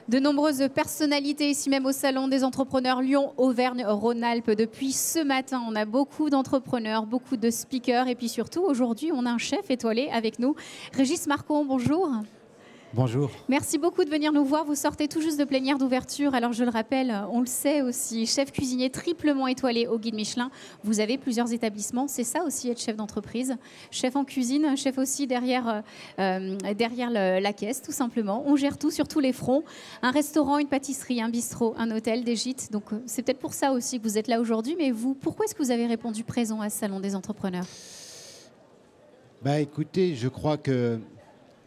De nombreuses personnalités ici même au Salon des entrepreneurs Lyon-Auvergne-Rhône-Alpes. Depuis ce matin, on a beaucoup d'entrepreneurs, beaucoup de speakers et puis surtout aujourd'hui, on a un chef étoilé avec nous. Régis Marcon, bonjour. Bonjour. Merci beaucoup de venir nous voir. Vous sortez tout juste de plénière d'ouverture. Alors je le rappelle, on le sait aussi, chef cuisinier triplement étoilé au guide Michelin. Vous avez plusieurs établissements. C'est ça aussi être chef d'entreprise. Chef en cuisine, chef aussi derrière la caisse tout simplement. On gère tout sur tous les fronts. Un restaurant, une pâtisserie, un bistrot, un hôtel, des gîtes. Donc c'est peut-être pour ça aussi que vous êtes là aujourd'hui. Mais vous, pourquoi est-ce que vous avez répondu présent à ce Salon des entrepreneurs? Bah, écoutez, je crois que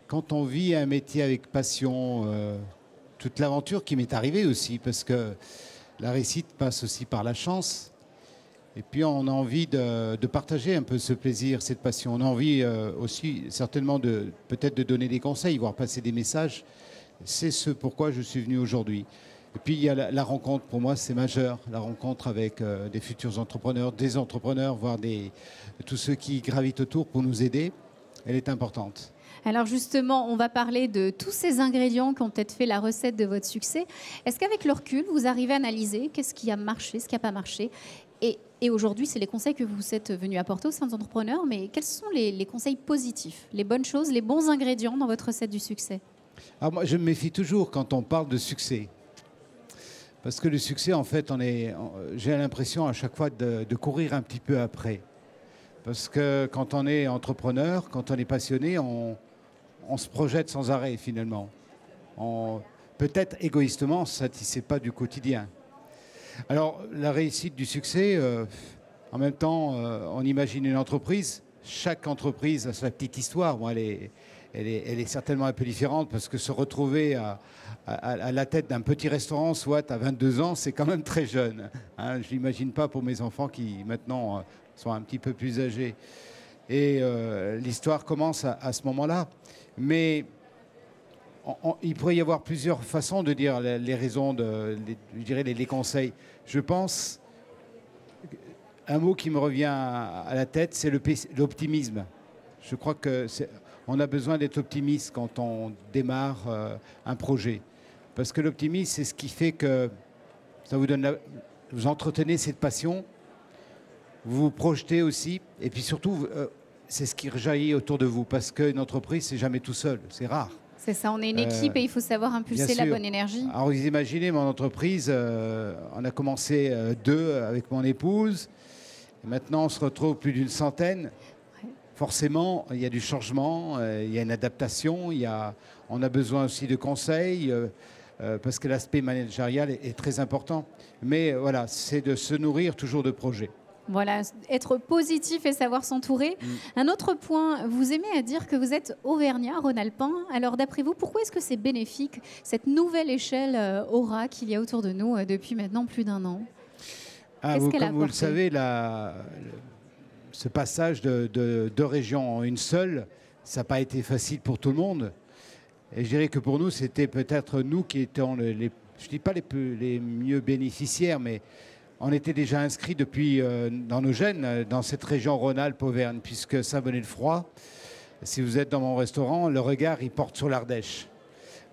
quand on vit un métier avec passion, toute l'aventure qui m'est arrivée aussi, parce que la réussite passe aussi par la chance. Et puis on a envie de partager un peu ce plaisir, cette passion. On a envie aussi certainement peut-être de donner des conseils, voire passer des messages. C'est ce pourquoi je suis venu aujourd'hui. Et puis il y a la rencontre, pour moi c'est majeur, la rencontre avec des futurs entrepreneurs, des entrepreneurs, voire tous ceux qui gravitent autour pour nous aider, elle est importante. Alors justement, on va parler de tous ces ingrédients qui ont peut-être fait la recette de votre succès. Est-ce qu'avec le recul, vous arrivez à analyser qu'est-ce qui a marché, ce qui n'a pas marché? Et aujourd'hui, c'est les conseils que vous êtes venus apporter aux sein des entrepreneurs, mais quels sont les conseils positifs, les bonnes choses, les bons ingrédients dans votre recette du succès? Alors moi, je me méfie toujours quand on parle de succès. Parce que le succès, en fait, j'ai l'impression à chaque fois de courir un petit peu après. Parce que quand on est entrepreneur, quand on est passionné, on se projette sans arrêt finalement. Peut-être égoïstement, on ne se satisfait pas du quotidien. Alors la réussite du succès, en même temps, on imagine une entreprise. Chaque entreprise a sa petite histoire. Bon, elle est certainement un peu différente parce que se retrouver à la tête d'un petit restaurant, soit à 22 ans, c'est quand même très jeune. Hein, je ne l'imagine pas pour mes enfants qui maintenant sont un petit peu plus âgés. Et l'histoire commence à ce moment-là. Mais il pourrait y avoir plusieurs façons de dire les raisons, je dirais les conseils. Je pense, un mot qui me revient à la tête, c'est l'optimisme. Je crois qu'on a besoin d'être optimiste quand on démarre un projet. Parce que l'optimisme, c'est ce qui fait que ça vous entretenez cette passion, vous vous projetez aussi, et puis surtout, c'est ce qui rejaillit autour de vous, parce qu'une entreprise, c'est jamais tout seul, c'est rare. C'est ça, on est une équipe et il faut savoir impulser la bonne énergie. Alors vous imaginez mon entreprise, on a commencé 2 avec mon épouse, et maintenant on se retrouve plus d'une centaine. Ouais. Forcément, il y a du changement, il y a une adaptation, on a besoin aussi de conseils, parce que l'aspect managérial est très important. Mais voilà, c'est de se nourrir toujours de projets. Voilà, être positif et savoir s'entourer. Un autre point, vous aimez à dire que vous êtes auvergnat, rhône-alpin. Alors d'après vous, pourquoi est-ce que c'est bénéfique, cette nouvelle échelle aura qu'il y a autour de nous depuis maintenant plus d'1 an? Comme vous le savez, ce passage de 2 régions en une seule, ça n'a pas été facile pour tout le monde. Et je dirais que pour nous, c'était peut-être nous qui étions je ne dis pas les mieux bénéficiaires, mais on était déjà inscrits depuis dans nos gènes, dans cette région Rhône-Alpes-Auvergne, puisque Saint-Bonnet-le-Froid, si vous êtes dans mon restaurant, le regard, il porte sur l'Ardèche.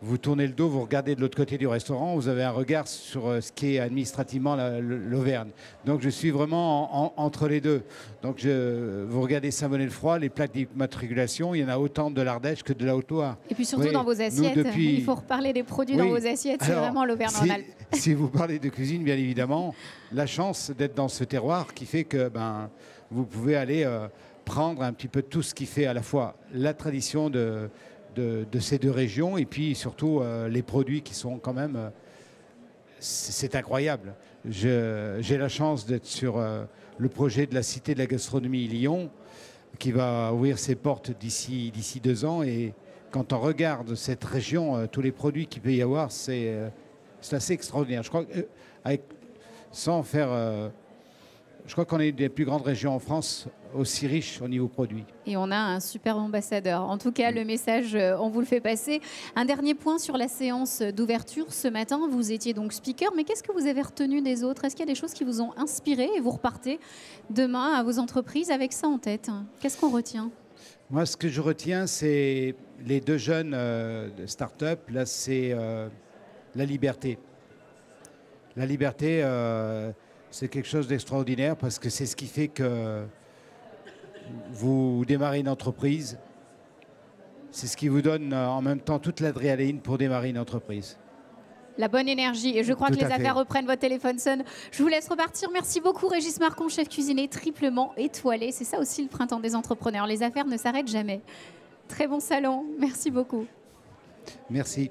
Vous tournez le dos, vous regardez de l'autre côté du restaurant, vous avez un regard sur ce qui est administrativement l'Auvergne. Donc je suis vraiment entre les deux. Donc vous regardez Saint-Bonnet-le-Froid, les plaques d'immatriculation, il y en a autant de l'Ardèche que de la Haute-Loire. Et puis surtout dans vos assiettes, il faut reparler des produits dans vos assiettes, c'est vraiment l'Auvergne-Rhône-Alpes. Si vous parlez de cuisine, bien évidemment, la chance d'être dans ce terroir qui fait que vous pouvez aller prendre un petit peu tout ce qui fait à la fois la tradition de ces 2 régions et puis surtout les produits qui sont quand même... c'est incroyable. J'ai la chance d'être sur le projet de la Cité de la Gastronomie Lyon qui va ouvrir ses portes d'ici 2 ans et quand on regarde cette région, tous les produits qu'il peut y avoir, c'est assez extraordinaire. Je crois que, sans faire... je crois qu'on est une des plus grandes régions en France aussi riche au niveau produit. Et on a un super ambassadeur. En tout cas, le message, on vous le fait passer. Un dernier point sur la séance d'ouverture. Ce matin, vous étiez donc speaker, mais qu'est-ce que vous avez retenu des autres? Est-ce qu'il y a des choses qui vous ont inspiré et vous repartez demain à vos entreprises avec ça en tête? Qu'est-ce qu'on retient? Moi, ce que je retiens, c'est les 2 jeunes de start-up. Là, c'est la liberté. La liberté, c'est quelque chose d'extraordinaire parce que c'est ce qui fait que vous démarrez une entreprise. C'est ce qui vous donne en même temps toute l'adrénaline pour démarrer une entreprise. La bonne énergie. Et je crois que les affaires reprennent, votre téléphone sonne. Je vous laisse repartir. Merci beaucoup Régis Marcon, chef cuisinier triplement étoilé. C'est ça aussi le printemps des entrepreneurs. Les affaires ne s'arrêtent jamais. Très bon salon. Merci beaucoup. Merci.